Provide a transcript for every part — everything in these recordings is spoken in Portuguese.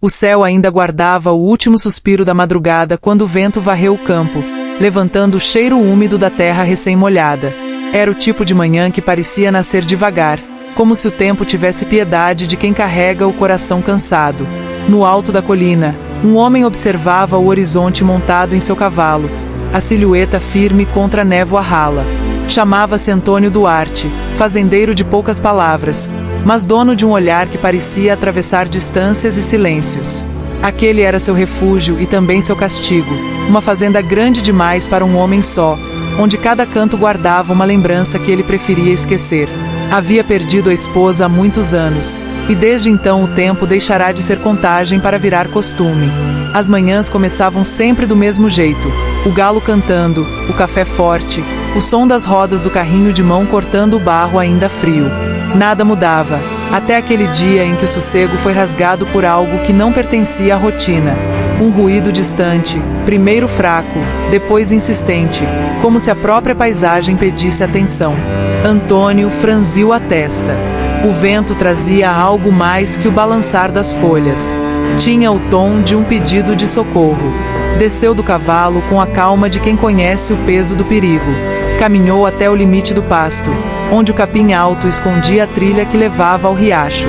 O céu ainda guardava o último suspiro da madrugada quando o vento varreu o campo, levantando o cheiro úmido da terra recém-molhada. Era o tipo de manhã que parecia nascer devagar, como se o tempo tivesse piedade de quem carrega o coração cansado. No alto da colina, um homem observava o horizonte montado em seu cavalo, a silhueta firme contra a névoa rala. Chamava-se Antônio Duarte, fazendeiro de poucas palavras, mas dono de um olhar que parecia atravessar distâncias e silêncios. Aquele era seu refúgio e também seu castigo, uma fazenda grande demais para um homem só, onde cada canto guardava uma lembrança que ele preferia esquecer. Havia perdido a esposa há muitos anos, e desde então o tempo deixará de ser contagem para virar costume. As manhãs começavam sempre do mesmo jeito, o galo cantando, o café forte, o som das rodas do carrinho de mão cortando o barro ainda frio. Nada mudava, até aquele dia em que o sossego foi rasgado por algo que não pertencia à rotina. Um ruído distante, primeiro fraco, depois insistente, como se a própria paisagem pedisse atenção. Antônio franziu a testa. O vento trazia algo mais que o balançar das folhas. Tinha o tom de um pedido de socorro. Desceu do cavalo com a calma de quem conhece o peso do perigo. Caminhou até o limite do pasto, onde o capim alto escondia a trilha que levava ao riacho.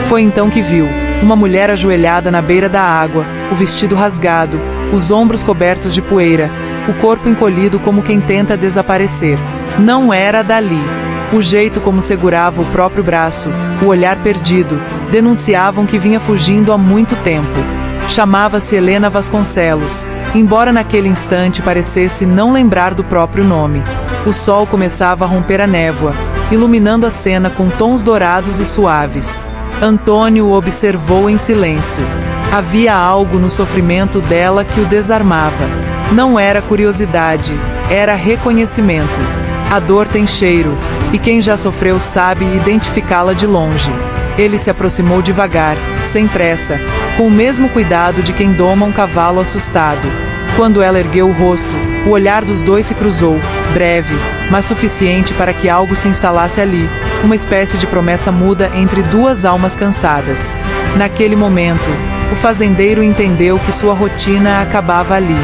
Foi então que viu uma mulher ajoelhada na beira da água, o vestido rasgado, os ombros cobertos de poeira, o corpo encolhido como quem tenta desaparecer. Não era dali. O jeito como segurava o próprio braço, o olhar perdido, denunciavam que vinha fugindo há muito tempo. Chamava-se Helena Vasconcelos, embora naquele instante parecesse não lembrar do próprio nome. O sol começava a romper a névoa, iluminando a cena com tons dourados e suaves. Antônio o observou em silêncio. Havia algo no sofrimento dela que o desarmava. Não era curiosidade, era reconhecimento. A dor tem cheiro, e quem já sofreu sabe identificá-la de longe. Ele se aproximou devagar, sem pressa, com o mesmo cuidado de quem doma um cavalo assustado. Quando ela ergueu o rosto, o olhar dos dois se cruzou, breve, mas suficiente para que algo se instalasse ali, uma espécie de promessa muda entre duas almas cansadas. Naquele momento, o fazendeiro entendeu que sua rotina acabava ali.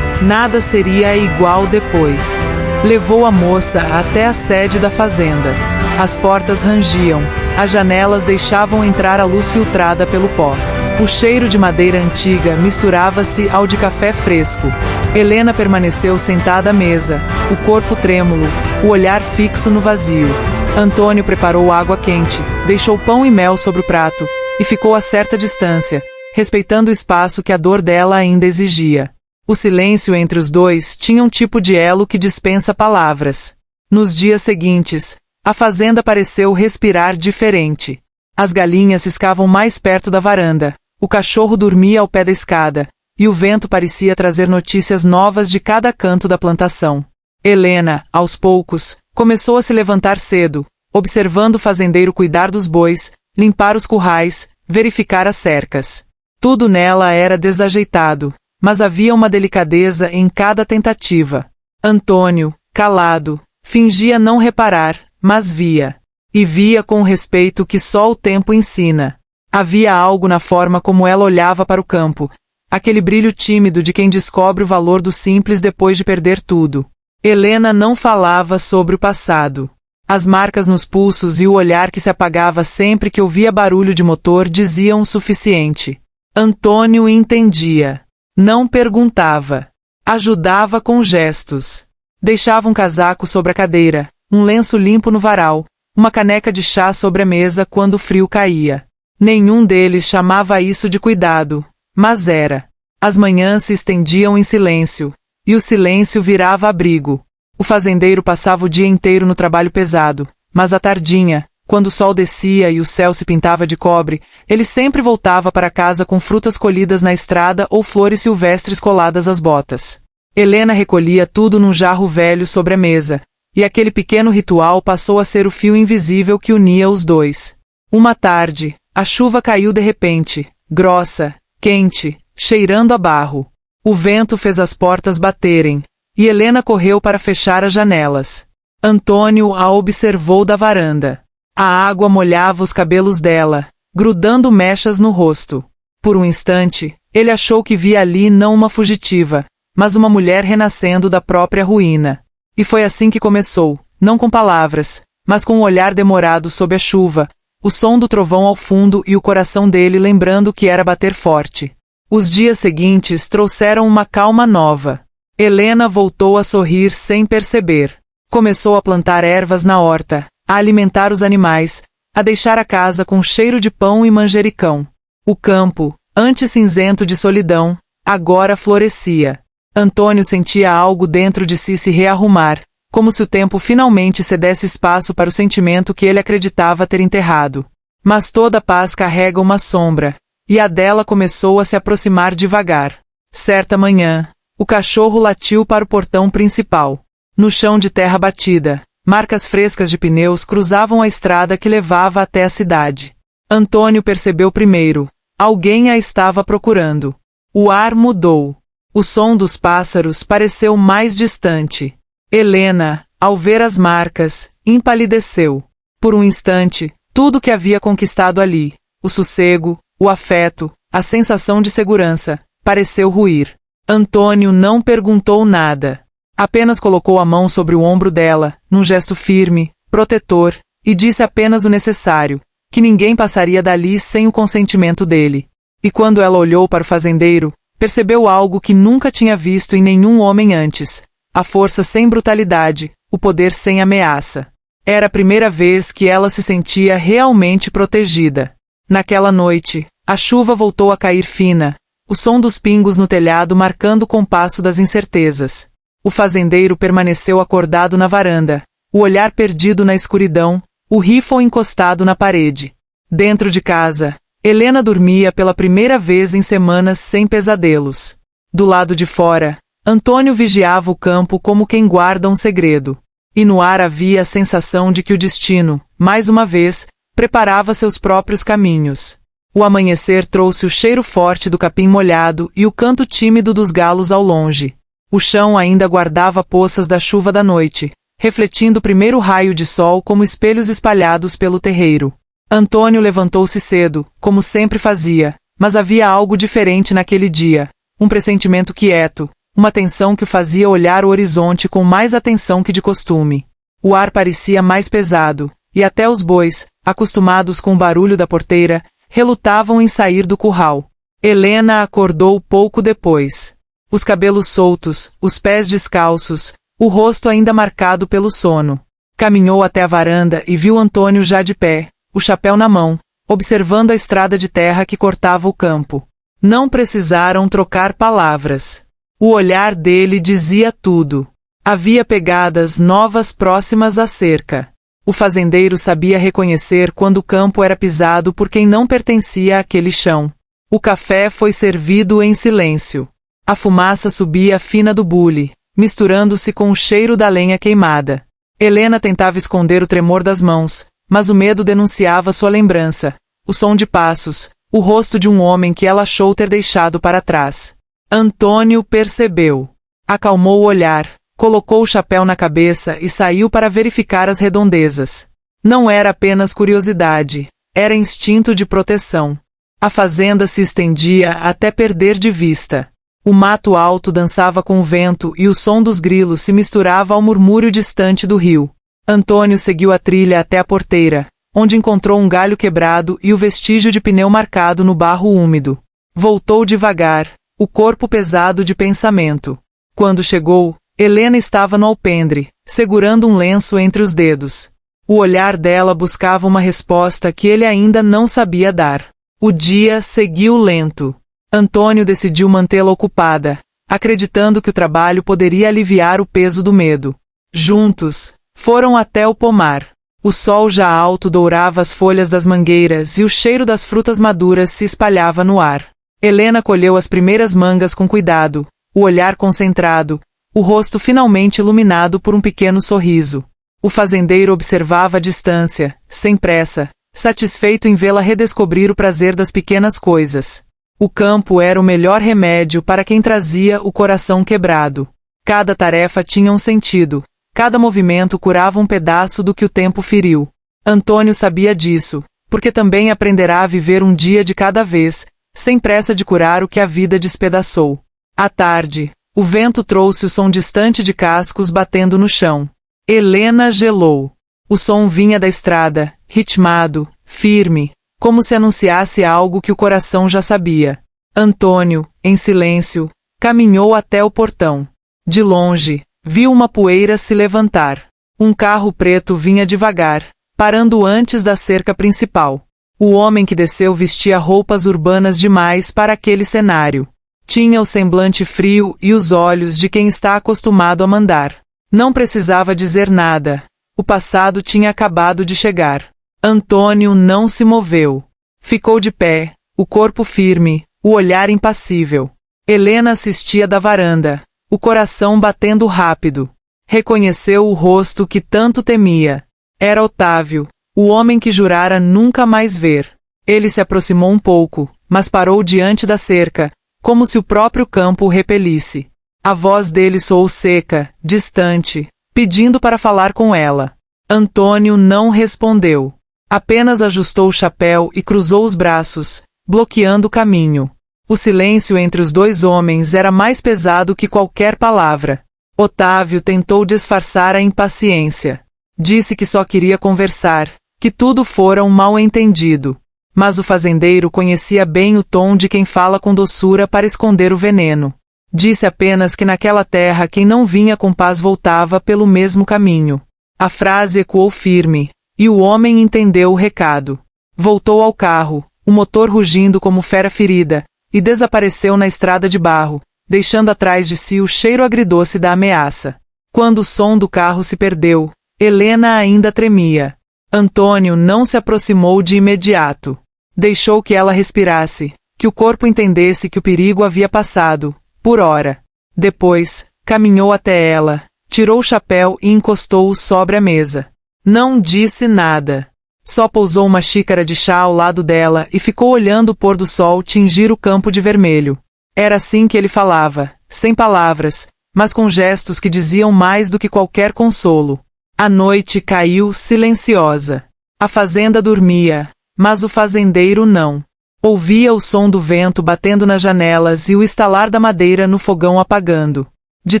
Nada seria igual depois. Levou a moça até a sede da fazenda. As portas rangiam, as janelas deixavam entrar a luz filtrada pelo pó. O cheiro de madeira antiga misturava-se ao de café fresco. Helena permaneceu sentada à mesa, o corpo trêmulo, o olhar fixo no vazio. Antônio preparou água quente, deixou pão e mel sobre o prato, e ficou a certa distância, respeitando o espaço que a dor dela ainda exigia. O silêncio entre os dois tinha um tipo de elo que dispensa palavras. Nos dias seguintes, a fazenda pareceu respirar diferente. As galinhas ciscavam mais perto da varanda, o cachorro dormia ao pé da escada, e o vento parecia trazer notícias novas de cada canto da plantação. Helena, aos poucos, começou a se levantar cedo, observando o fazendeiro cuidar dos bois, limpar os currais, verificar as cercas. Tudo nela era desajeitado, mas havia uma delicadeza em cada tentativa. Antônio, calado, fingia não reparar, mas via. E via com o respeito que só o tempo ensina. Havia algo na forma como ela olhava para o campo, aquele brilho tímido de quem descobre o valor do simples depois de perder tudo. Helena não falava sobre o passado. As marcas nos pulsos e o olhar que se apagava sempre que ouvia barulho de motor diziam o suficiente. Antônio entendia. Não perguntava. Ajudava com gestos. Deixava um casaco sobre a cadeira, um lenço limpo no varal, uma caneca de chá sobre a mesa quando o frio caía. Nenhum deles chamava isso de cuidado, mas era. As manhãs se estendiam em silêncio, e o silêncio virava abrigo. O fazendeiro passava o dia inteiro no trabalho pesado, mas à tardinha, quando o sol descia e o céu se pintava de cobre, ele sempre voltava para casa com frutas colhidas na estrada ou flores silvestres coladas às botas. Helena recolhia tudo num jarro velho sobre a mesa, e aquele pequeno ritual passou a ser o fio invisível que unia os dois. Uma tarde, a chuva caiu de repente, grossa, quente, cheirando a barro. O vento fez as portas baterem, e Helena correu para fechar as janelas. Antônio a observou da varanda. A água molhava os cabelos dela, grudando mechas no rosto. Por um instante, ele achou que via ali não uma fugitiva, mas uma mulher renascendo da própria ruína. E foi assim que começou, não com palavras, mas com um olhar demorado sob a chuva, o som do trovão ao fundo e o coração dele lembrando que era bater forte. Os dias seguintes trouxeram uma calma nova. Helena voltou a sorrir sem perceber. Começou a plantar ervas na horta, a alimentar os animais, a deixar a casa com cheiro de pão e manjericão. O campo, antes cinzento de solidão, agora florescia. Antônio sentia algo dentro de si se rearrumar, como se o tempo finalmente cedesse espaço para o sentimento que ele acreditava ter enterrado. Mas toda paz carrega uma sombra, e a dela começou a se aproximar devagar. Certa manhã, o cachorro latiu para o portão principal. No chão de terra batida, marcas frescas de pneus cruzavam a estrada que levava até a cidade. Antônio percebeu primeiro. Alguém a estava procurando. O ar mudou. O som dos pássaros pareceu mais distante. Helena, ao ver as marcas, empalideceu. Por um instante, tudo que havia conquistado ali, o sossego, o afeto, a sensação de segurança, pareceu ruir. Antônio não perguntou nada. Apenas colocou a mão sobre o ombro dela, num gesto firme, protetor, e disse apenas o necessário, que ninguém passaria dali sem o consentimento dele. E quando ela olhou para o fazendeiro, percebeu algo que nunca tinha visto em nenhum homem antes. A força sem brutalidade, o poder sem ameaça. Era a primeira vez que ela se sentia realmente protegida. Naquela noite, a chuva voltou a cair fina, o som dos pingos no telhado marcando o compasso das incertezas. O fazendeiro permaneceu acordado na varanda, o olhar perdido na escuridão, o rifle encostado na parede. Dentro de casa, Helena dormia pela primeira vez em semanas sem pesadelos. Do lado de fora, Antônio vigiava o campo como quem guarda um segredo. E no ar havia a sensação de que o destino, mais uma vez, preparava seus próprios caminhos. O amanhecer trouxe o cheiro forte do capim molhado e o canto tímido dos galos ao longe. O chão ainda guardava poças da chuva da noite, refletindo o primeiro raio de sol como espelhos espalhados pelo terreiro. Antônio levantou-se cedo, como sempre fazia, mas havia algo diferente naquele dia, um pressentimento quieto, uma tensão que o fazia olhar o horizonte com mais atenção que de costume. O ar parecia mais pesado, e até os bois, acostumados com o barulho da porteira, relutavam em sair do curral. Helena acordou pouco depois. Os cabelos soltos, os pés descalços, o rosto ainda marcado pelo sono. Caminhou até a varanda e viu Antônio já de pé, o chapéu na mão, observando a estrada de terra que cortava o campo. Não precisaram trocar palavras. O olhar dele dizia tudo. Havia pegadas novas próximas à cerca. O fazendeiro sabia reconhecer quando o campo era pisado por quem não pertencia àquele chão. O café foi servido em silêncio. A fumaça subia fina do bule, misturando-se com o cheiro da lenha queimada. Helena tentava esconder o tremor das mãos, mas o medo denunciava sua lembrança, o som de passos, o rosto de um homem que ela achou ter deixado para trás. Antônio percebeu. Acalmou o olhar, colocou o chapéu na cabeça e saiu para verificar as redondezas. Não era apenas curiosidade, era instinto de proteção. A fazenda se estendia até perder de vista. O mato alto dançava com o vento e o som dos grilos se misturava ao murmúrio distante do rio. Antônio seguiu a trilha até a porteira, onde encontrou um galho quebrado e o vestígio de pneu marcado no barro úmido. Voltou devagar, o corpo pesado de pensamento. Quando chegou, Helena estava no alpendre, segurando um lenço entre os dedos. O olhar dela buscava uma resposta que ele ainda não sabia dar. O dia seguiu lento. Antônio decidiu mantê-la ocupada, acreditando que o trabalho poderia aliviar o peso do medo. Juntos, foram até o pomar. O sol já alto dourava as folhas das mangueiras e o cheiro das frutas maduras se espalhava no ar. Helena colheu as primeiras mangas com cuidado, o olhar concentrado, o rosto finalmente iluminado por um pequeno sorriso. O fazendeiro observava à distância, sem pressa, satisfeito em vê-la redescobrir o prazer das pequenas coisas. O campo era o melhor remédio para quem trazia o coração quebrado. Cada tarefa tinha um sentido, cada movimento curava um pedaço do que o tempo feriu. Antônio sabia disso, porque também aprenderá a viver um dia de cada vez, sem pressa de curar o que a vida despedaçou. À tarde, o vento trouxe o som distante de cascos batendo no chão. Helena gelou. O som vinha da estrada, ritmado, firme, como se anunciasse algo que o coração já sabia. Antônio, em silêncio, caminhou até o portão. De longe, viu uma poeira se levantar. Um carro preto vinha devagar, parando antes da cerca principal. O homem que desceu vestia roupas urbanas demais para aquele cenário. Tinha o semblante frio e os olhos de quem está acostumado a mandar. Não precisava dizer nada. O passado tinha acabado de chegar. Antônio não se moveu. Ficou de pé, o corpo firme, o olhar impassível. Helena assistia da varanda, o coração batendo rápido. Reconheceu o rosto que tanto temia. Era Otávio, o homem que jurara nunca mais ver. Ele se aproximou um pouco, mas parou diante da cerca, como se o próprio campo o repelisse. A voz dele soou seca, distante, pedindo para falar com ela. Antônio não respondeu. Apenas ajustou o chapéu e cruzou os braços, bloqueando o caminho. O silêncio entre os dois homens era mais pesado que qualquer palavra. Otávio tentou disfarçar a impaciência. Disse que só queria conversar, que tudo fora um mal-entendido. Mas o fazendeiro conhecia bem o tom de quem fala com doçura para esconder o veneno. Disse apenas que naquela terra quem não vinha com paz voltava pelo mesmo caminho. A frase ecoou firme, e o homem entendeu o recado. Voltou ao carro, o motor rugindo como fera ferida, e desapareceu na estrada de barro, deixando atrás de si o cheiro agridoce da ameaça. Quando o som do carro se perdeu, Helena ainda tremia. Antônio não se aproximou de imediato. Deixou que ela respirasse, que o corpo entendesse que o perigo havia passado, por hora. Depois, caminhou até ela, tirou o chapéu e encostou-o sobre a mesa. Não disse nada. Só pousou uma xícara de chá ao lado dela e ficou olhando o pôr do sol tingir o campo de vermelho. Era assim que ele falava, sem palavras, mas com gestos que diziam mais do que qualquer consolo. A noite caiu silenciosa. A fazenda dormia, mas o fazendeiro não. Ouvia o som do vento batendo nas janelas e o estalar da madeira no fogão apagando. De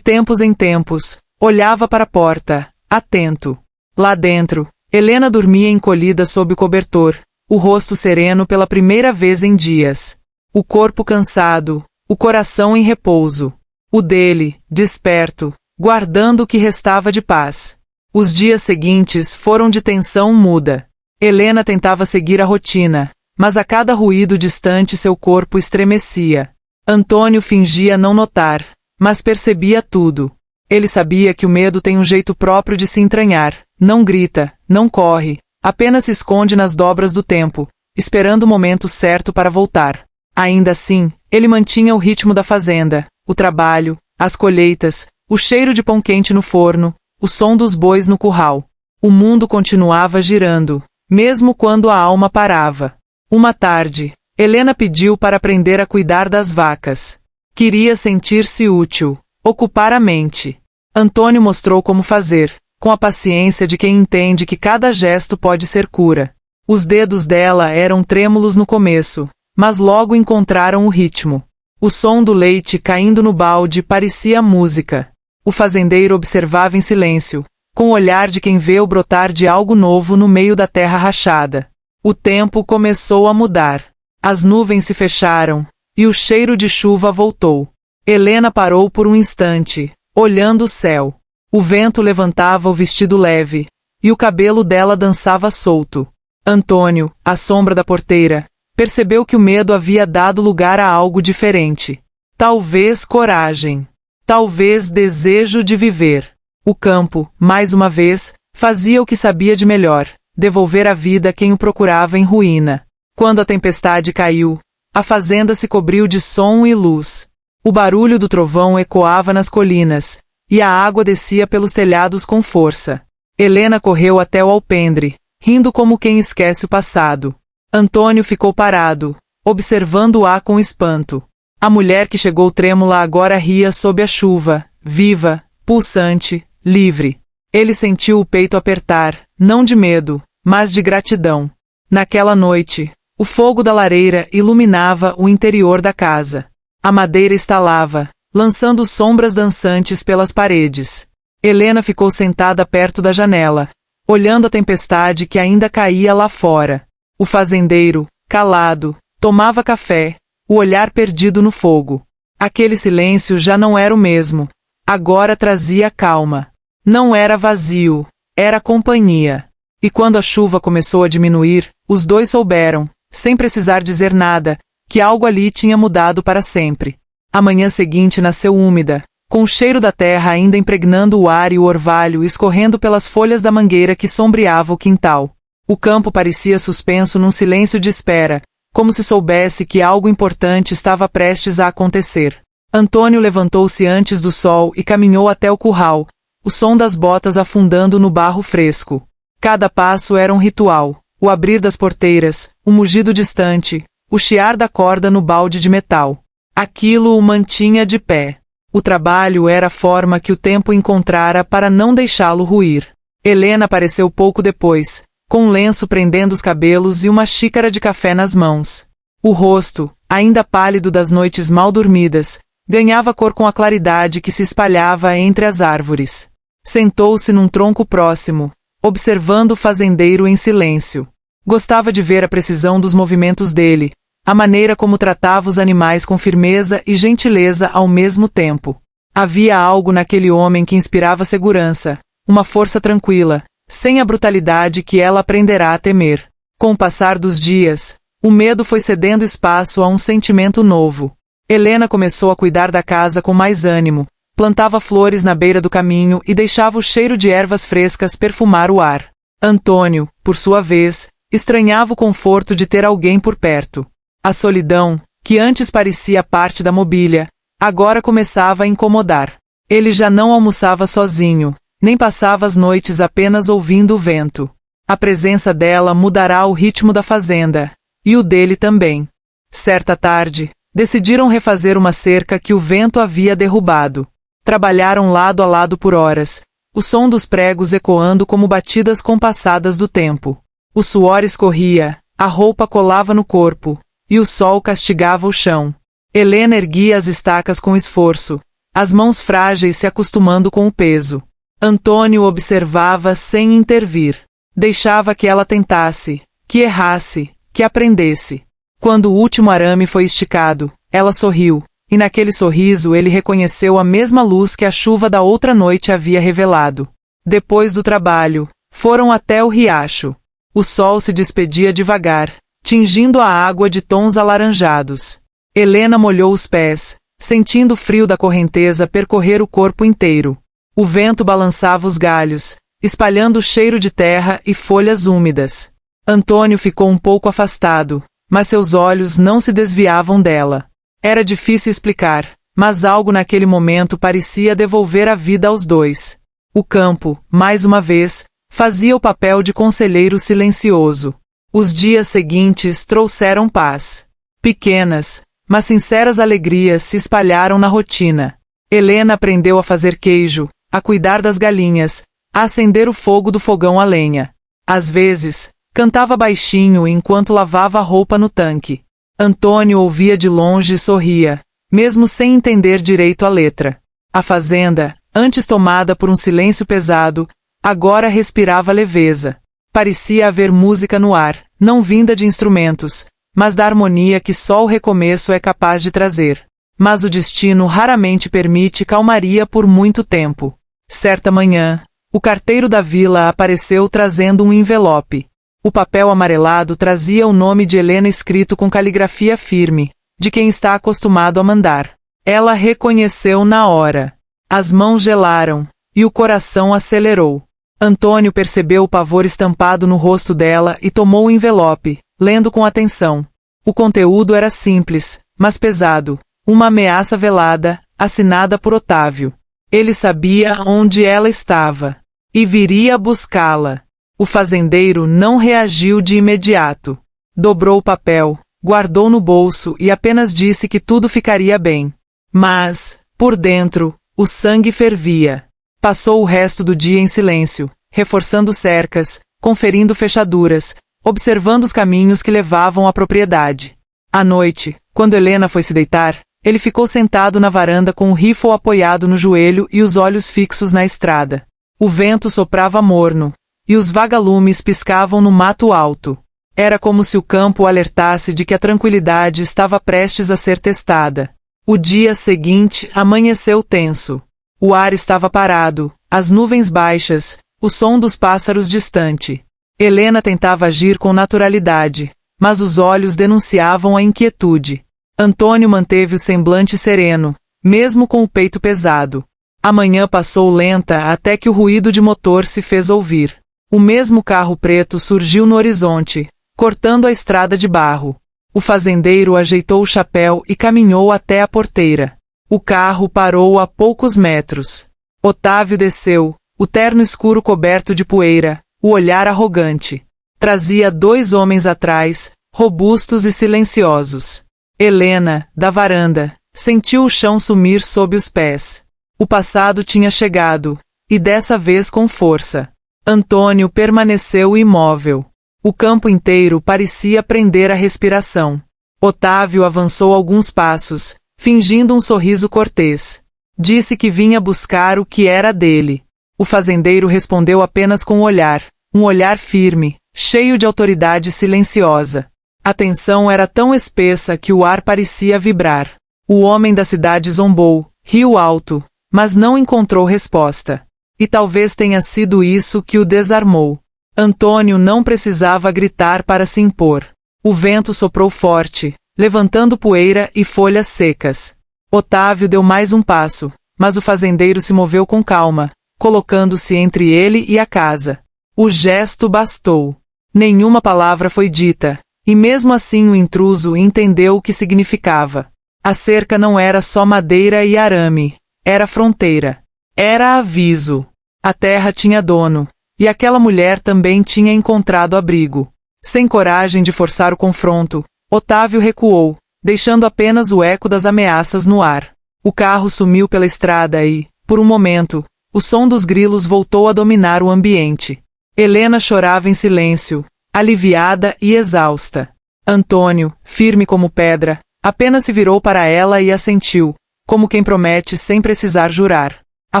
tempos em tempos, olhava para a porta, atento. Lá dentro, Helena dormia encolhida sob o cobertor, o rosto sereno pela primeira vez em dias. O corpo cansado, o coração em repouso. O dele, desperto, guardando o que restava de paz. Os dias seguintes foram de tensão muda. Helena tentava seguir a rotina, mas a cada ruído distante seu corpo estremecia. Antônio fingia não notar, mas percebia tudo. Ele sabia que o medo tem um jeito próprio de se entranhar, não grita, não corre, apenas se esconde nas dobras do tempo, esperando o momento certo para voltar. Ainda assim, ele mantinha o ritmo da fazenda, o trabalho, as colheitas, o cheiro de pão quente no forno, o som dos bois no curral. O mundo continuava girando, mesmo quando a alma parava. Uma tarde, Helena pediu para aprender a cuidar das vacas. Queria sentir-se útil, ocupar a mente. Antônio mostrou como fazer, com a paciência de quem entende que cada gesto pode ser cura. Os dedos dela eram trêmulos no começo, mas logo encontraram o ritmo. O som do leite caindo no balde parecia música. O fazendeiro observava em silêncio, com o olhar de quem vê o brotar de algo novo no meio da terra rachada. O tempo começou a mudar. As nuvens se fecharam, e o cheiro de chuva voltou. Helena parou por um instante, olhando o céu. O vento levantava o vestido leve, e o cabelo dela dançava solto. Antônio, à sombra da porteira, percebeu que o medo havia dado lugar a algo diferente. Talvez coragem. Talvez desejo de viver. O campo, mais uma vez, fazia o que sabia de melhor, devolver a vida a quem o procurava em ruína. Quando a tempestade caiu, a fazenda se cobriu de som e luz. O barulho do trovão ecoava nas colinas, e a água descia pelos telhados com força. Helena correu até o alpendre, rindo como quem esquece o passado. Antônio ficou parado, observando-a com espanto. A mulher que chegou trêmula agora ria sob a chuva, viva, pulsante, livre. Ele sentiu o peito apertar, não de medo, mas de gratidão. Naquela noite, O fogo da lareira iluminava o interior da casa. A madeira estalava, lançando sombras dançantes pelas paredes. Helena ficou sentada perto da janela, olhando a tempestade que ainda caía lá fora. O fazendeiro, calado, tomava café, o olhar perdido no fogo. Aquele silêncio já não era o mesmo. Agora trazia calma. Não era vazio, era companhia. E quando a chuva começou a diminuir, os dois souberam, sem precisar dizer nada, que algo ali tinha mudado para sempre. A manhã seguinte nasceu úmida, com o cheiro da terra ainda impregnando o ar e o orvalho escorrendo pelas folhas da mangueira que sombreava o quintal. O campo parecia suspenso num silêncio de espera, como se soubesse que algo importante estava prestes a acontecer. Antônio levantou-se antes do sol e caminhou até o curral, o som das botas afundando no barro fresco. Cada passo era um ritual, o abrir das porteiras, o mugido distante, o chiar da corda no balde de metal. Aquilo o mantinha de pé. O trabalho era a forma que o tempo encontrara para não deixá-lo ruir. Helena apareceu pouco depois, com um lenço prendendo os cabelos e uma xícara de café nas mãos. O rosto, ainda pálido das noites mal dormidas, ganhava cor com a claridade que se espalhava entre as árvores. Sentou-se num tronco próximo, observando o fazendeiro em silêncio. Gostava de ver a precisão dos movimentos dele, a maneira como tratava os animais com firmeza e gentileza ao mesmo tempo. Havia algo naquele homem que inspirava segurança, uma força tranquila, sem a brutalidade que ela aprenderá a temer. Com o passar dos dias, o medo foi cedendo espaço a um sentimento novo. Helena começou a cuidar da casa com mais ânimo, plantava flores na beira do caminho e deixava o cheiro de ervas frescas perfumar o ar. Antônio, por sua vez, estranhava o conforto de ter alguém por perto. A solidão, que antes parecia parte da mobília, agora começava a incomodar. Ele já não almoçava sozinho, nem passava as noites apenas ouvindo o vento. A presença dela mudará o ritmo da fazenda, e o dele também. Certa tarde, decidiram refazer uma cerca que o vento havia derrubado. Trabalharam lado a lado por horas, o som dos pregos ecoando como batidas compassadas do tempo. O suor escorria, a roupa colava no corpo, e o sol castigava o chão. Helena erguia as estacas com esforço, as mãos frágeis se acostumando com o peso. Antônio observava sem intervir. Deixava que ela tentasse, que errasse, que aprendesse. Quando o último arame foi esticado, ela sorriu, e naquele sorriso ele reconheceu a mesma luz que a chuva da outra noite havia revelado. Depois do trabalho, foram até o riacho. O sol se despedia devagar, tingindo a água de tons alaranjados. Helena molhou os pés, sentindo o frio da correnteza percorrer o corpo inteiro. O vento balançava os galhos, espalhando o cheiro de terra e folhas úmidas. Antônio ficou um pouco afastado, mas seus olhos não se desviavam dela. Era difícil explicar, mas algo naquele momento parecia devolver a vida aos dois. O campo, mais uma vez, fazia o papel de conselheiro silencioso. Os dias seguintes trouxeram paz. Pequenas, mas sinceras alegrias se espalharam na rotina. Helena aprendeu a fazer queijo, a cuidar das galinhas, a acender o fogo do fogão a lenha. Às vezes, cantava baixinho enquanto lavava a roupa no tanque. Antônio ouvia de longe e sorria, mesmo sem entender direito a letra. A fazenda, antes tomada por um silêncio pesado, agora respirava leveza. Parecia haver música no ar, não vinda de instrumentos, mas da harmonia que só o recomeço é capaz de trazer. Mas o destino raramente permite calmaria por muito tempo. Certa manhã, o carteiro da vila apareceu trazendo um envelope. O papel amarelado trazia o nome de Helena escrito com caligrafia firme, de quem está acostumado a mandar. Ela reconheceu na hora. As mãos gelaram, e o coração acelerou. Antônio percebeu o pavor estampado no rosto dela e tomou o envelope, lendo com atenção. O conteúdo era simples, mas pesado. Uma ameaça velada, assinada por Otávio. Ele sabia onde ela estava, e viria buscá-la. O fazendeiro não reagiu de imediato. Dobrou o papel, guardou no bolso e apenas disse que tudo ficaria bem. Mas, por dentro, o sangue fervia. Passou o resto do dia em silêncio, reforçando cercas, conferindo fechaduras, observando os caminhos que levavam à propriedade. À noite, quando Helena foi se deitar, ele ficou sentado na varanda com o rifle apoiado no joelho e os olhos fixos na estrada. O vento soprava morno, e os vagalumes piscavam no mato alto. Era como se o campo alertasse de que a tranquilidade estava prestes a ser testada. O dia seguinte amanheceu tenso. O ar estava parado, as nuvens baixas, o som dos pássaros distante. Helena tentava agir com naturalidade, mas os olhos denunciavam a inquietude. Antônio manteve o semblante sereno, mesmo com o peito pesado. A manhã passou lenta até que o ruído de motor se fez ouvir. O mesmo carro preto surgiu no horizonte, cortando a estrada de barro. O fazendeiro ajeitou o chapéu e caminhou até a porteira. O carro parou a poucos metros. Otávio desceu, o terno escuro coberto de poeira, o olhar arrogante. Trazia 2 homens atrás, robustos e silenciosos. Helena, da varanda, sentiu o chão sumir sob os pés. O passado tinha chegado, e dessa vez com força. Antônio permaneceu imóvel. O campo inteiro parecia prender a respiração. Otávio avançou alguns passos, fingindo um sorriso cortês. Disse que vinha buscar o que era dele. O fazendeiro respondeu apenas com um olhar firme, cheio de autoridade silenciosa. A tensão era tão espessa que o ar parecia vibrar. O homem da cidade zombou, riu alto, mas não encontrou resposta. E talvez tenha sido isso que o desarmou. Antônio não precisava gritar para se impor. O vento soprou forte, levantando poeira e folhas secas. Otávio deu mais um passo, mas o fazendeiro se moveu com calma, colocando-se entre ele e a casa. O gesto bastou. Nenhuma palavra foi dita, e mesmo assim o intruso entendeu o que significava. A cerca não era só madeira e arame, era fronteira. Era aviso. A terra tinha dono. E aquela mulher também tinha encontrado abrigo. Sem coragem de forçar o confronto, Otávio recuou, deixando apenas o eco das ameaças no ar. O carro sumiu pela estrada e, por um momento, o som dos grilos voltou a dominar o ambiente. Helena chorava em silêncio, aliviada e exausta. Antônio, firme como pedra, apenas se virou para ela e assentiu, como quem promete sem precisar jurar. A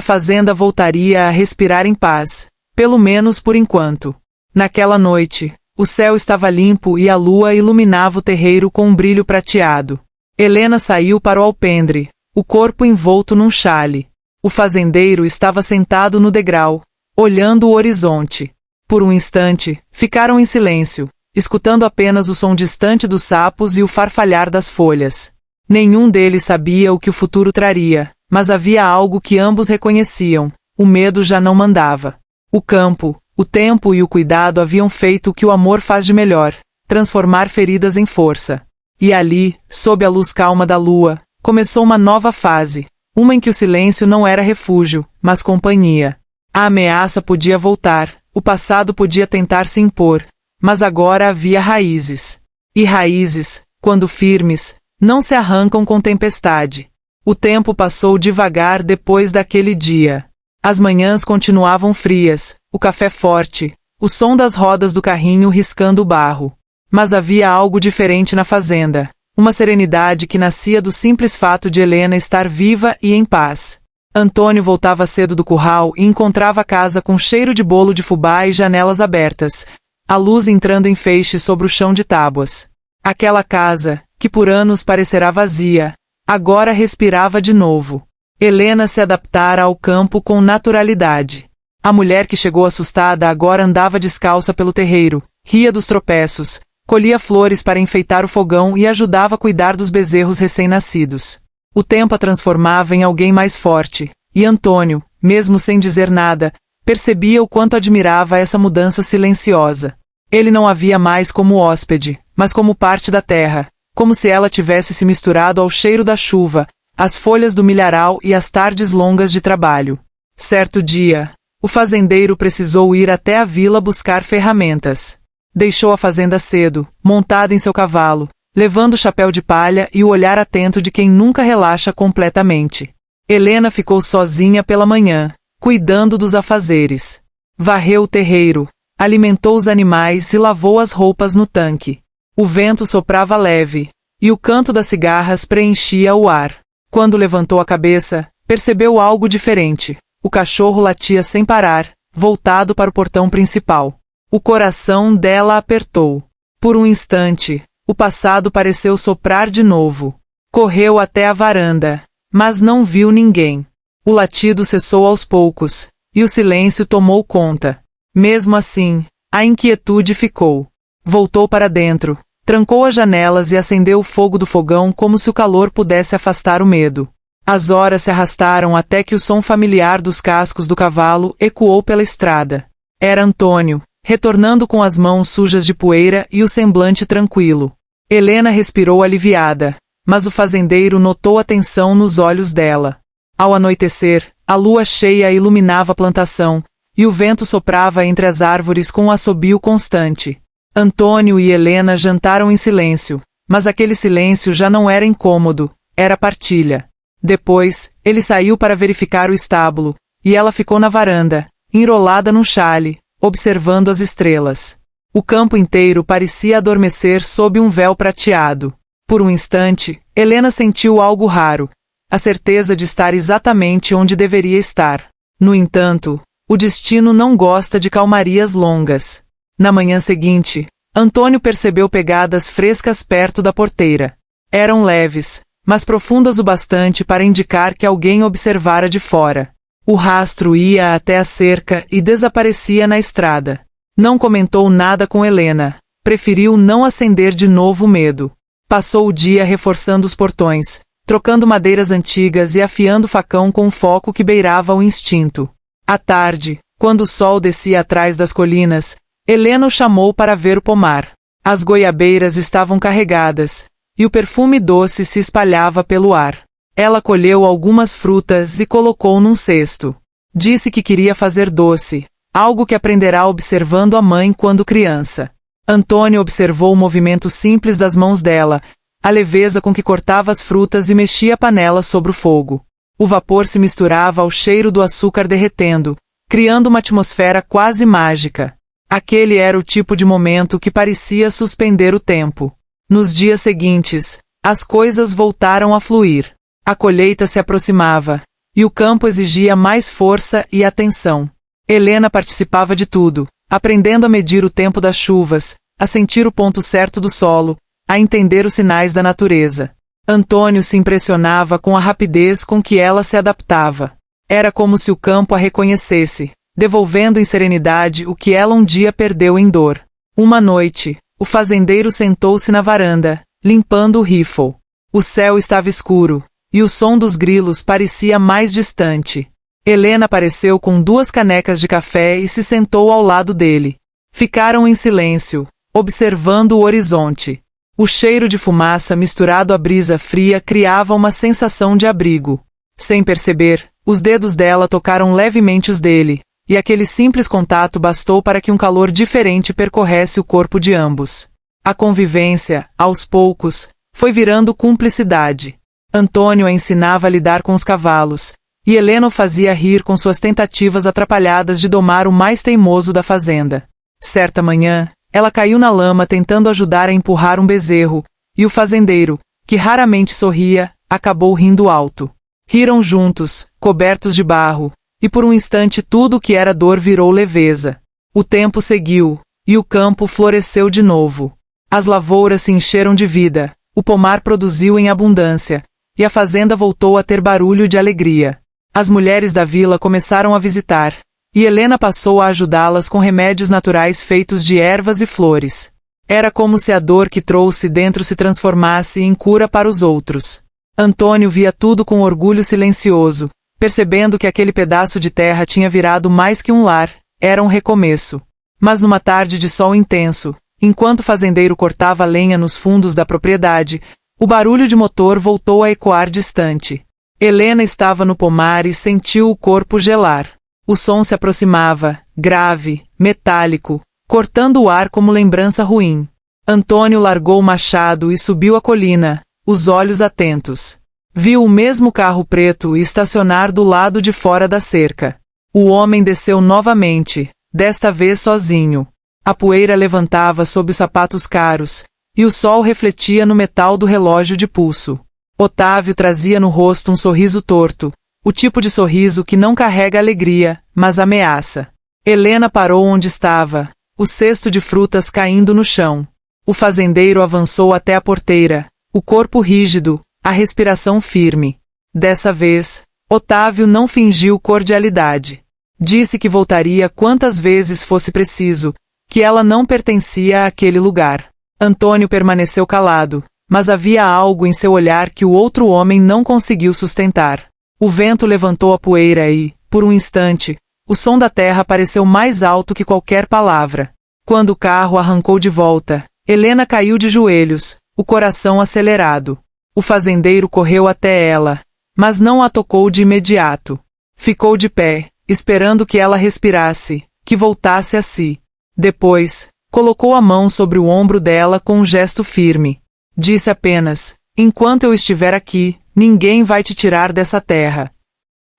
fazenda voltaria a respirar em paz. Pelo menos por enquanto. Naquela noite, o céu estava limpo e a lua iluminava o terreiro com um brilho prateado. Helena saiu para o alpendre, o corpo envolto num xale. O fazendeiro estava sentado no degrau, olhando o horizonte. Por um instante, ficaram em silêncio, escutando apenas o som distante dos sapos e o farfalhar das folhas. Nenhum deles sabia o que o futuro traria, mas havia algo que ambos reconheciam: o medo já não mandava. O campo, o tempo e o cuidado haviam feito o que o amor faz de melhor, transformar feridas em força. E ali, sob a luz calma da lua, começou uma nova fase, uma em que o silêncio não era refúgio, mas companhia. A ameaça podia voltar, o passado podia tentar se impor, mas agora havia raízes. E raízes, quando firmes, não se arrancam com tempestade. O tempo passou devagar depois daquele dia. As manhãs continuavam frias, o café forte, o som das rodas do carrinho riscando o barro. Mas havia algo diferente na fazenda, uma serenidade que nascia do simples fato de Helena estar viva e em paz. Antônio voltava cedo do curral e encontrava a casa com cheiro de bolo de fubá e janelas abertas, a luz entrando em feixes sobre o chão de tábuas. Aquela casa, que por anos parecerá vazia, agora respirava de novo. Helena se adaptara ao campo com naturalidade. A mulher que chegou assustada agora andava descalça pelo terreiro, ria dos tropeços, colhia flores para enfeitar o fogão e ajudava a cuidar dos bezerros recém-nascidos. O tempo a transformava em alguém mais forte, e Antônio, mesmo sem dizer nada, percebia o quanto admirava essa mudança silenciosa. Ele não a via mais como hóspede, mas como parte da terra, como se ela tivesse se misturado ao cheiro da chuva, as folhas do milharal e as tardes longas de trabalho. Certo dia, o fazendeiro precisou ir até a vila buscar ferramentas. Deixou a fazenda cedo, montado em seu cavalo, levando o chapéu de palha e o olhar atento de quem nunca relaxa completamente. Helena ficou sozinha pela manhã, cuidando dos afazeres. Varreu o terreiro, alimentou os animais e lavou as roupas no tanque. O vento soprava leve, e o canto das cigarras preenchia o ar. Quando levantou a cabeça, percebeu algo diferente. O cachorro latia sem parar, voltado para o portão principal. O coração dela apertou. Por um instante, o passado pareceu soprar de novo. Correu até a varanda, mas não viu ninguém. O latido cessou aos poucos, e o silêncio tomou conta. Mesmo assim, a inquietude ficou. Voltou para dentro, trancou as janelas e acendeu o fogo do fogão como se o calor pudesse afastar o medo. As horas se arrastaram até que o som familiar dos cascos do cavalo ecoou pela estrada. Era Antônio, retornando com as mãos sujas de poeira e o semblante tranquilo. Helena respirou aliviada, mas o fazendeiro notou a tensão nos olhos dela. Ao anoitecer, a lua cheia iluminava a plantação, e o vento soprava entre as árvores com um assobio constante. Antônio e Helena jantaram em silêncio, mas aquele silêncio já não era incômodo, era partilha. Depois, ele saiu para verificar o estábulo, e ela ficou na varanda, enrolada num chale, observando as estrelas. O campo inteiro parecia adormecer sob um véu prateado. Por um instante, Helena sentiu algo raro, a certeza de estar exatamente onde deveria estar. No entanto, o destino não gosta de calmarias longas. Na manhã seguinte, Antônio percebeu pegadas frescas perto da porteira. Eram leves, mas profundas o bastante para indicar que alguém observara de fora. O rastro ia até a cerca e desaparecia na estrada. Não comentou nada com Helena, preferiu não acender de novo o medo. Passou o dia reforçando os portões, trocando madeiras antigas e afiando o facão com um foco que beirava o instinto. À tarde, quando o sol descia atrás das colinas, Helena o chamou para ver o pomar. As goiabeiras estavam carregadas, e o perfume doce se espalhava pelo ar. Ela colheu algumas frutas e colocou num cesto. Disse que queria fazer doce, algo que aprenderá observando a mãe quando criança. Antônio observou o movimento simples das mãos dela, a leveza com que cortava as frutas e mexia a panela sobre o fogo. O vapor se misturava ao cheiro do açúcar derretendo, criando uma atmosfera quase mágica. Aquele era o tipo de momento que parecia suspender o tempo. Nos dias seguintes, as coisas voltaram a fluir. A colheita se aproximava, e o campo exigia mais força e atenção. Helena participava de tudo, aprendendo a medir o tempo das chuvas, a sentir o ponto certo do solo, a entender os sinais da natureza. Antônio se impressionava com a rapidez com que ela se adaptava. Era como se o campo a reconhecesse, devolvendo em serenidade o que ela um dia perdeu em dor. Uma noite, o fazendeiro sentou-se na varanda, limpando o rifle. O céu estava escuro, e o som dos grilos parecia mais distante. Helena apareceu com 2 canecas de café e se sentou ao lado dele. Ficaram em silêncio, observando o horizonte. O cheiro de fumaça misturado à brisa fria criava uma sensação de abrigo. Sem perceber, os dedos dela tocaram levemente os dele, e aquele simples contato bastou para que um calor diferente percorresse o corpo de ambos. A convivência, aos poucos, foi virando cumplicidade. Antônio a ensinava a lidar com os cavalos, e Helena o fazia rir com suas tentativas atrapalhadas de domar o mais teimoso da fazenda. Certa manhã, ela caiu na lama tentando ajudar a empurrar um bezerro, e o fazendeiro, que raramente sorria, acabou rindo alto. Riram juntos, cobertos de barro, e por um instante tudo o que era dor virou leveza. O tempo seguiu, e o campo floresceu de novo. As lavouras se encheram de vida, o pomar produziu em abundância, e a fazenda voltou a ter barulho de alegria. As mulheres da vila começaram a visitar, e Helena passou a ajudá-las com remédios naturais feitos de ervas e flores. Era como se a dor que trouxe dentro se transformasse em cura para os outros. Antônio via tudo com orgulho silencioso, percebendo que aquele pedaço de terra tinha virado mais que um lar, era um recomeço. Mas numa tarde de sol intenso, enquanto o fazendeiro cortava lenha nos fundos da propriedade, o barulho de motor voltou a ecoar distante. Helena estava no pomar e sentiu o corpo gelar. O som se aproximava, grave, metálico, cortando o ar como lembrança ruim. Antônio largou o machado e subiu a colina, os olhos atentos. Viu o mesmo carro preto estacionar do lado de fora da cerca. O homem desceu novamente, desta vez sozinho. A poeira levantava sob os sapatos caros, e o sol refletia no metal do relógio de pulso. Otávio trazia no rosto um sorriso torto, o tipo de sorriso que não carrega alegria, mas ameaça. Helena parou onde estava, o cesto de frutas caindo no chão. O fazendeiro avançou até a porteira, o corpo rígido, a respiração firme. Dessa vez, Otávio não fingiu cordialidade. Disse que voltaria quantas vezes fosse preciso, que ela não pertencia àquele lugar. Antônio permaneceu calado, mas havia algo em seu olhar que o outro homem não conseguiu sustentar. O vento levantou a poeira e, por um instante, o som da terra pareceu mais alto que qualquer palavra. Quando o carro arrancou de volta, Helena caiu de joelhos, o coração acelerado. O fazendeiro correu até ela, mas não a tocou de imediato. Ficou de pé, esperando que ela respirasse, que voltasse a si. Depois, colocou a mão sobre o ombro dela com um gesto firme. Disse apenas: enquanto eu estiver aqui, ninguém vai te tirar dessa terra.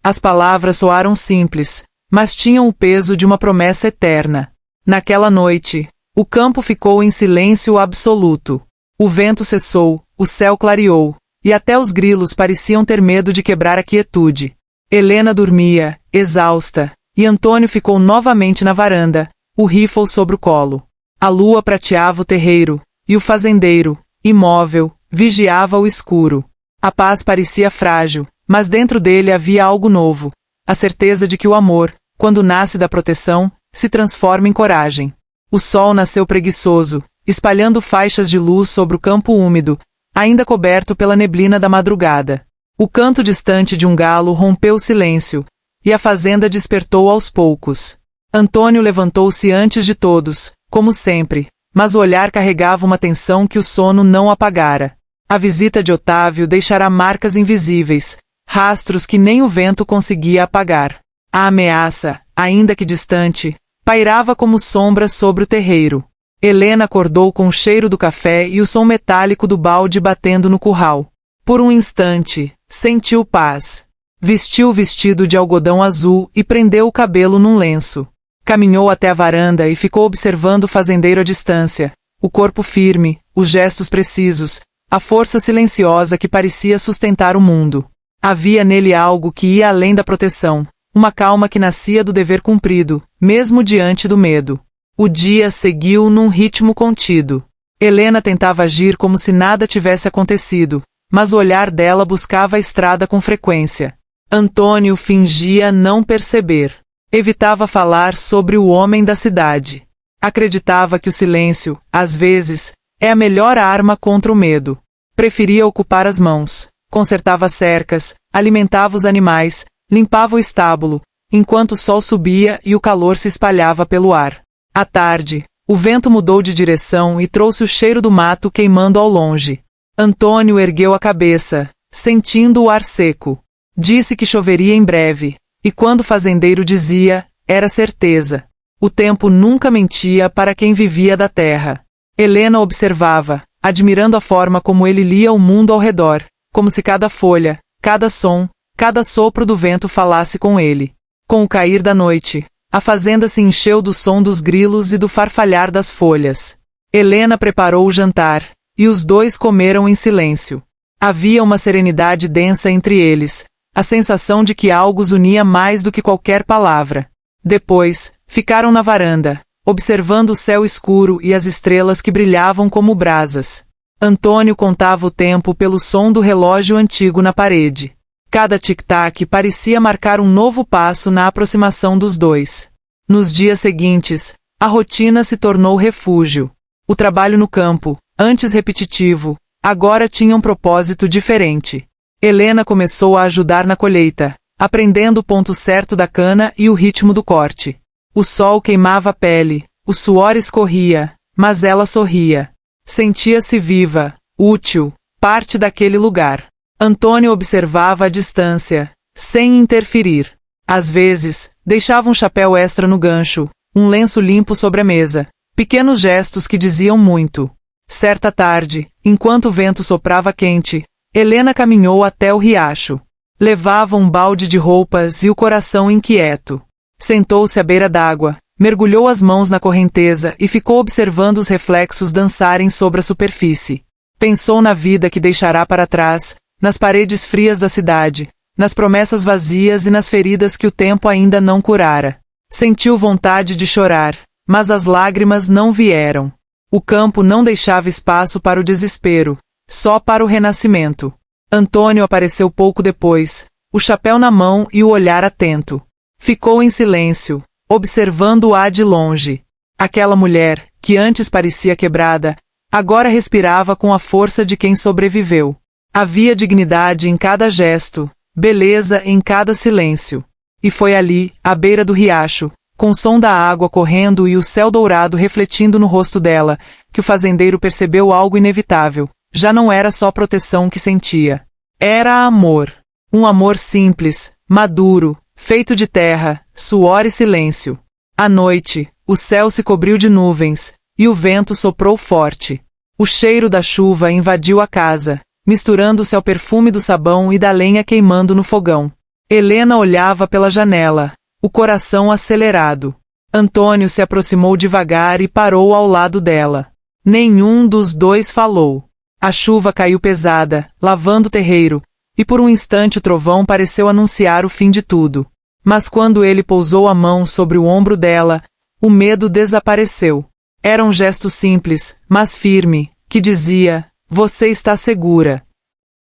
As palavras soaram simples, mas tinham o peso de uma promessa eterna. Naquela noite, o campo ficou em silêncio absoluto. O vento cessou, o céu clareou, e até os grilos pareciam ter medo de quebrar a quietude. Helena dormia, exausta, e Antônio ficou novamente na varanda, o rifle sobre o colo. A lua prateava o terreiro, e o fazendeiro, imóvel, vigiava o escuro. A paz parecia frágil, mas dentro dele havia algo novo, a certeza de que o amor, quando nasce da proteção, se transforma em coragem. O sol nasceu preguiçoso, espalhando faixas de luz sobre o campo úmido, ainda coberto pela neblina da madrugada. O canto distante de um galo rompeu o silêncio, e a fazenda despertou aos poucos. Antônio levantou-se antes de todos, como sempre, mas o olhar carregava uma tensão que o sono não apagara. A visita de Otávio deixará marcas invisíveis, rastros que nem o vento conseguia apagar. A ameaça, ainda que distante, pairava como sombra sobre o terreiro. Helena acordou com o cheiro do café e o som metálico do balde batendo no curral. Por um instante, sentiu paz. Vestiu o vestido de algodão azul e prendeu o cabelo num lenço. Caminhou até a varanda e ficou observando o fazendeiro à distância, o corpo firme, os gestos precisos, a força silenciosa que parecia sustentar o mundo. Havia nele algo que ia além da proteção, uma calma que nascia do dever cumprido, mesmo diante do medo. O dia seguiu num ritmo contido. Helena tentava agir como se nada tivesse acontecido, mas o olhar dela buscava a estrada com frequência. Antônio fingia não perceber. Evitava falar sobre o homem da cidade. Acreditava que o silêncio, às vezes, é a melhor arma contra o medo. Preferia ocupar as mãos, consertava cercas, alimentava os animais, limpava o estábulo, enquanto o sol subia e o calor se espalhava pelo ar. À tarde, o vento mudou de direção e trouxe o cheiro do mato queimando ao longe. Antônio ergueu a cabeça, sentindo o ar seco. Disse que choveria em breve, e quando o fazendeiro dizia, era certeza. O tempo nunca mentia para quem vivia da terra. Helena observava, admirando a forma como ele lia o mundo ao redor, como se cada folha, cada som, cada sopro do vento falasse com ele. Com o cair da noite, a fazenda se encheu do som dos grilos e do farfalhar das folhas. Helena preparou o jantar, e os dois comeram em silêncio. Havia uma serenidade densa entre eles, a sensação de que algo os unia mais do que qualquer palavra. Depois, ficaram na varanda, observando o céu escuro e as estrelas que brilhavam como brasas. Antônio contava o tempo pelo som do relógio antigo na parede. Cada tic-tac parecia marcar um novo passo na aproximação dos dois. Nos dias seguintes, a rotina se tornou refúgio. O trabalho no campo, antes repetitivo, agora tinha um propósito diferente. Helena começou a ajudar na colheita, aprendendo o ponto certo da cana e o ritmo do corte. O sol queimava a pele, o suor escorria, mas ela sorria. Sentia-se viva, útil, parte daquele lugar. Antônio observava à distância, sem interferir. Às vezes, deixava um chapéu extra no gancho, um lenço limpo sobre a mesa, pequenos gestos que diziam muito. Certa tarde, enquanto o vento soprava quente, Helena caminhou até o riacho. Levava um balde de roupas e o coração inquieto. Sentou-se à beira d'água, mergulhou as mãos na correnteza e ficou observando os reflexos dançarem sobre a superfície. Pensou na vida que deixará para trás, nas paredes frias da cidade, nas promessas vazias e nas feridas que o tempo ainda não curara. Sentiu vontade de chorar, mas as lágrimas não vieram. O campo não deixava espaço para o desespero, só para o renascimento. Antônio apareceu pouco depois, o chapéu na mão e o olhar atento. Ficou em silêncio, observando-a de longe. Aquela mulher, que antes parecia quebrada, agora respirava com a força de quem sobreviveu. Havia dignidade em cada gesto, beleza em cada silêncio. E foi ali, à beira do riacho, com o som da água correndo e o céu dourado refletindo no rosto dela, que o fazendeiro percebeu algo inevitável. Já não era só proteção que sentia. Era amor. Um amor simples, maduro, feito de terra, suor e silêncio. À noite, o céu se cobriu de nuvens, e o vento soprou forte. O cheiro da chuva invadiu a casa, misturando-se ao perfume do sabão e da lenha queimando no fogão. Helena olhava pela janela, o coração acelerado. Antônio se aproximou devagar e parou ao lado dela. Nenhum dos dois falou. A chuva caiu pesada, lavando o terreiro, e por um instante o trovão pareceu anunciar o fim de tudo. Mas quando ele pousou a mão sobre o ombro dela, o medo desapareceu. Era um gesto simples, mas firme, que dizia: "Você está segura."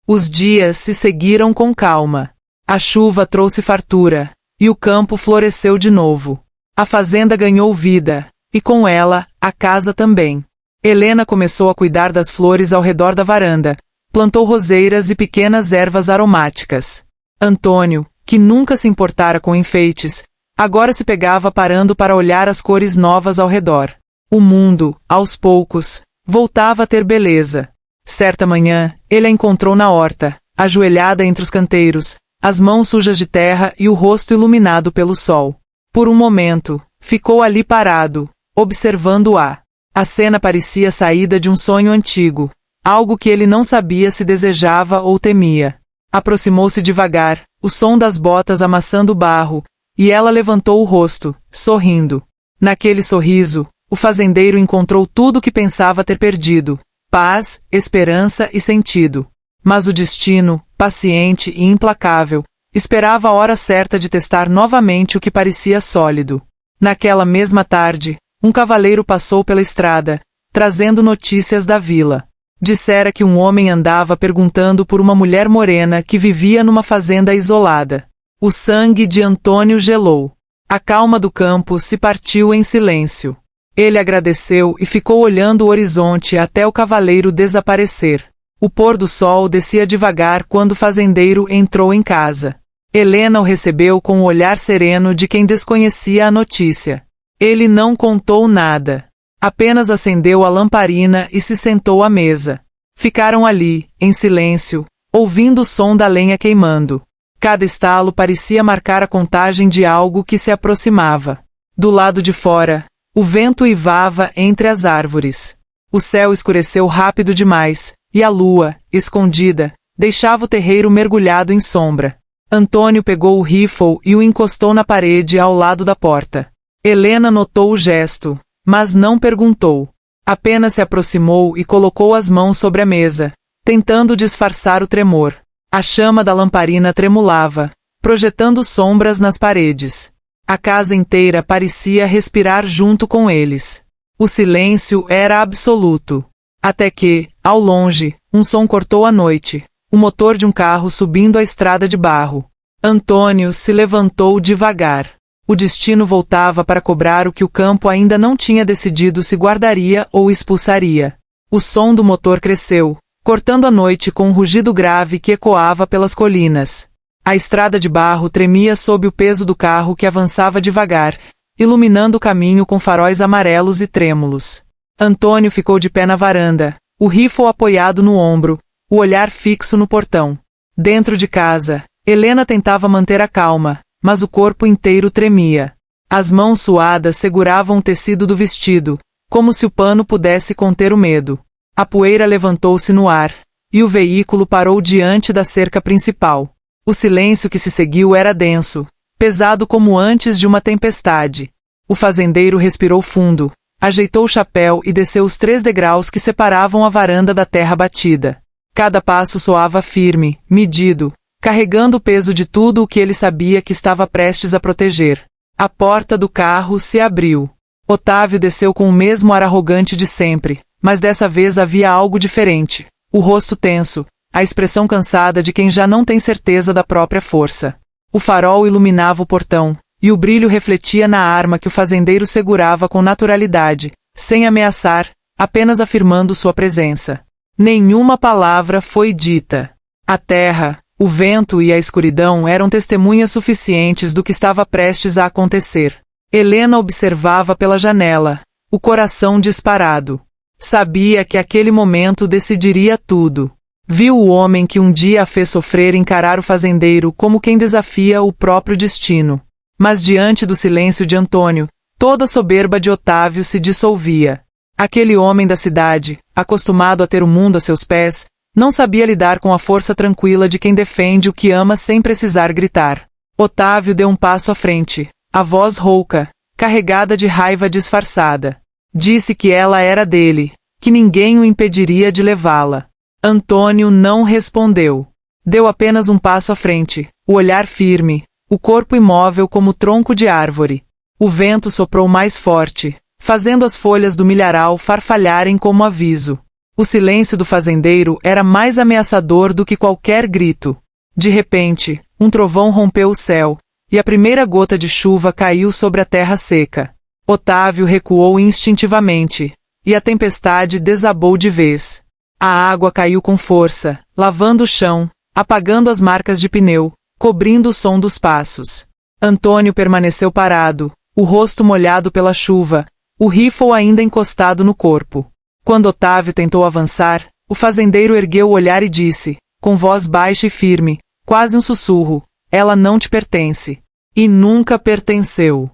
Os dias se seguiram com calma. A chuva trouxe fartura, e o campo floresceu de novo. A fazenda ganhou vida, e com ela, a casa também. Helena começou a cuidar das flores ao redor da varanda, plantou roseiras e pequenas ervas aromáticas. Antônio, que nunca se importara com enfeites, agora se pegava parando para olhar as cores novas ao redor. O mundo, aos poucos, voltava a ter beleza. Certa manhã, ele a encontrou na horta, ajoelhada entre os canteiros, as mãos sujas de terra e o rosto iluminado pelo sol. Por um momento, ficou ali parado, observando-a. A cena parecia saída de um sonho antigo, algo que ele não sabia se desejava ou temia. Aproximou-se devagar, o som das botas amassando o barro, e ela levantou o rosto, sorrindo. Naquele sorriso, o fazendeiro encontrou tudo o que pensava ter perdido: paz, esperança e sentido. Mas o destino, paciente e implacável, esperava a hora certa de testar novamente o que parecia sólido. Naquela mesma tarde, um cavaleiro passou pela estrada, trazendo notícias da vila. Dissera que um homem andava perguntando por uma mulher morena que vivia numa fazenda isolada. O sangue de Antônio gelou. A calma do campo se partiu em silêncio. Ele agradeceu e ficou olhando o horizonte até o cavaleiro desaparecer. O pôr do sol descia devagar quando o fazendeiro entrou em casa. Helena o recebeu com o olhar sereno de quem desconhecia a notícia. Ele não contou nada. Apenas acendeu a lamparina e se sentou à mesa. Ficaram ali, em silêncio, ouvindo o som da lenha queimando. Cada estalo parecia marcar a contagem de algo que se aproximava. Do lado de fora, o vento uivava entre as árvores. O céu escureceu rápido demais, e a lua, escondida, deixava o terreiro mergulhado em sombra. Antônio pegou o rifle e o encostou na parede ao lado da porta. Helena notou o gesto, mas não perguntou. Apenas se aproximou e colocou as mãos sobre a mesa, tentando disfarçar o tremor. A chama da lamparina tremulava, projetando sombras nas paredes. A casa inteira parecia respirar junto com eles. O silêncio era absoluto. Até que, ao longe, um som cortou a noite, o motor de um carro subindo a estrada de barro. Antônio se levantou devagar. O destino voltava para cobrar o que o campo ainda não tinha decidido se guardaria ou expulsaria. O som do motor cresceu, cortando a noite com um rugido grave que ecoava pelas colinas. A estrada de barro tremia sob o peso do carro que avançava devagar, iluminando o caminho com faróis amarelos e trêmulos. Antônio ficou de pé na varanda, o rifle apoiado no ombro, o olhar fixo no portão. Dentro de casa, Helena tentava manter a calma, mas o corpo inteiro tremia. As mãos suadas seguravam o tecido do vestido, como se o pano pudesse conter o medo. A poeira levantou-se no ar, e o veículo parou diante da cerca principal. O silêncio que se seguiu era denso, pesado como antes de uma tempestade. O fazendeiro respirou fundo, ajeitou o chapéu e desceu os 3 degraus que separavam a varanda da terra batida. Cada passo soava firme, medido, carregando o peso de tudo o que ele sabia que estava prestes a proteger. A porta do carro se abriu. Otávio desceu com o mesmo ar arrogante de sempre, mas dessa vez havia algo diferente. O rosto tenso, a expressão cansada de quem já não tem certeza da própria força. O farol iluminava o portão, e o brilho refletia na arma que o fazendeiro segurava com naturalidade, sem ameaçar, apenas afirmando sua presença. Nenhuma palavra foi dita. A terra, o vento e a escuridão eram testemunhas suficientes do que estava prestes a acontecer. Helena observava pela janela, o coração disparado. Sabia que aquele momento decidiria tudo. Viu o homem que um dia a fez sofrer encarar o fazendeiro como quem desafia o próprio destino. Mas diante do silêncio de Antônio, toda a soberba de Otávio se dissolvia. Aquele homem da cidade, acostumado a ter o mundo a seus pés, não sabia lidar com a força tranquila de quem defende o que ama sem precisar gritar. Otávio deu um passo à frente, a voz rouca, carregada de raiva disfarçada. Disse que ela era dele, que ninguém o impediria de levá-la. Antônio não respondeu. Deu apenas um passo à frente, o olhar firme, o corpo imóvel como tronco de árvore. O vento soprou mais forte, fazendo as folhas do milharal farfalharem como aviso. O silêncio do fazendeiro era mais ameaçador do que qualquer grito. De repente, um trovão rompeu o céu, e a primeira gota de chuva caiu sobre a terra seca. Otávio recuou instintivamente, e a tempestade desabou de vez. A água caiu com força, lavando o chão, apagando as marcas de pneu, cobrindo o som dos passos. Antônio permaneceu parado, o rosto molhado pela chuva, o rifle ainda encostado no corpo. Quando Otávio tentou avançar, o fazendeiro ergueu o olhar e disse, com voz baixa e firme, quase um sussurro, ela não te pertence. E nunca pertenceu.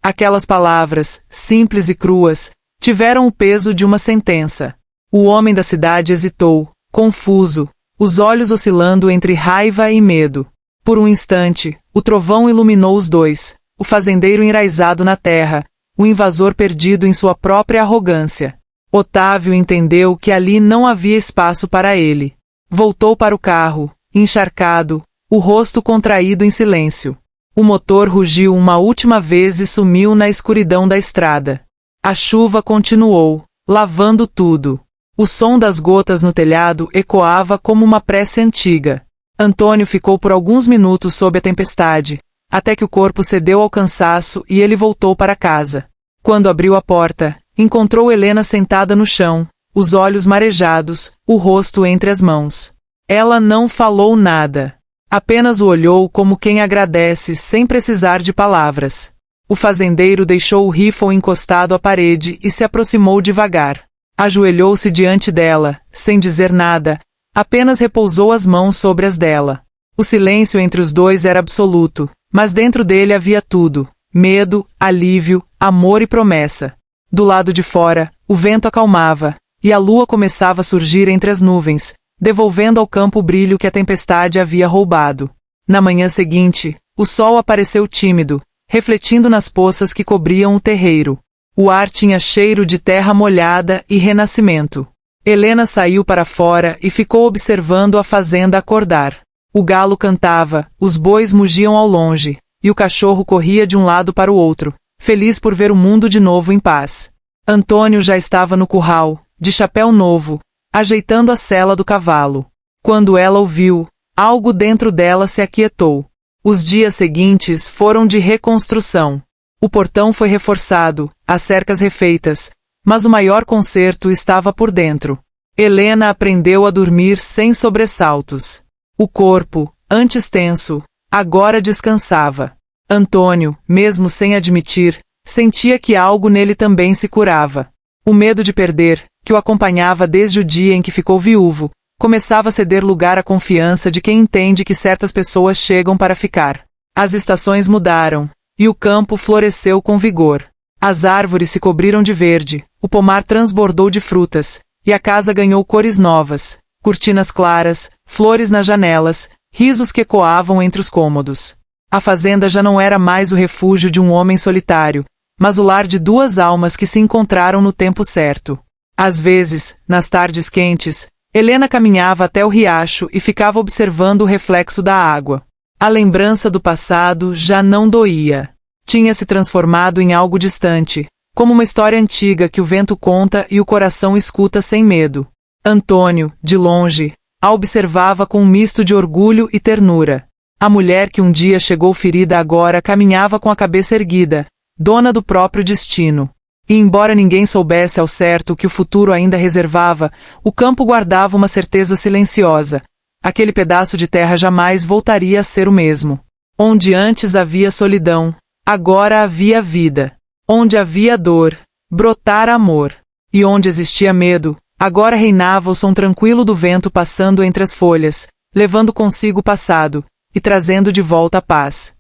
Aquelas palavras, simples e cruas, tiveram o peso de uma sentença. O homem da cidade hesitou, confuso, os olhos oscilando entre raiva e medo. Por um instante, o trovão iluminou os dois, o fazendeiro enraizado na terra, o invasor perdido em sua própria arrogância. Otávio entendeu que ali não havia espaço para ele. Voltou para o carro, encharcado, o rosto contraído em silêncio. O motor rugiu uma última vez e sumiu na escuridão da estrada. A chuva continuou, lavando tudo. O som das gotas no telhado ecoava como uma prece antiga. Antônio ficou por alguns minutos sob a tempestade, até que o corpo cedeu ao cansaço e ele voltou para casa. Quando abriu a porta, encontrou Helena sentada no chão, os olhos marejados, o rosto entre as mãos. Ela não falou nada. Apenas o olhou como quem agradece sem precisar de palavras. O fazendeiro deixou o rifle encostado à parede e se aproximou devagar. Ajoelhou-se diante dela, sem dizer nada, apenas repousou as mãos sobre as dela. O silêncio entre os dois era absoluto, mas dentro dele havia tudo: medo, alívio, amor e promessa. Do lado de fora, o vento acalmava, e a lua começava a surgir entre as nuvens, devolvendo ao campo o brilho que a tempestade havia roubado. Na manhã seguinte, o sol apareceu tímido, refletindo nas poças que cobriam o terreiro. O ar tinha cheiro de terra molhada e renascimento. Helena saiu para fora e ficou observando a fazenda acordar. O galo cantava, os bois mugiam ao longe, e o cachorro corria de um lado para o outro, feliz por ver o mundo de novo em paz. Antônio já estava no curral, de chapéu novo, ajeitando a sela do cavalo. Quando ela o viu, algo dentro dela se aquietou. Os dias seguintes foram de reconstrução. O portão foi reforçado, as cercas refeitas, mas o maior conserto estava por dentro. Helena aprendeu a dormir sem sobressaltos. O corpo, antes tenso, agora descansava. Antônio, mesmo sem admitir, sentia que algo nele também se curava. O medo de perder, que o acompanhava desde o dia em que ficou viúvo, começava a ceder lugar à confiança de quem entende que certas pessoas chegam para ficar. As estações mudaram, e o campo floresceu com vigor. As árvores se cobriram de verde, o pomar transbordou de frutas, e a casa ganhou cores novas, cortinas claras, flores nas janelas, risos que ecoavam entre os cômodos. A fazenda já não era mais o refúgio de um homem solitário, mas o lar de duas almas que se encontraram no tempo certo. Às vezes, nas tardes quentes, Helena caminhava até o riacho e ficava observando o reflexo da água. A lembrança do passado já não doía. Tinha se transformado em algo distante, como uma história antiga que o vento conta e o coração escuta sem medo. Antônio, de longe, a observava com um misto de orgulho e ternura. A mulher que um dia chegou ferida agora caminhava com a cabeça erguida, dona do próprio destino. E embora ninguém soubesse ao certo o que o futuro ainda reservava, o campo guardava uma certeza silenciosa. Aquele pedaço de terra jamais voltaria a ser o mesmo. Onde antes havia solidão, agora havia vida. Onde havia dor, brotara amor. E onde existia medo, agora reinava o som tranquilo do vento passando entre as folhas, levando consigo o passado e trazendo de volta a paz.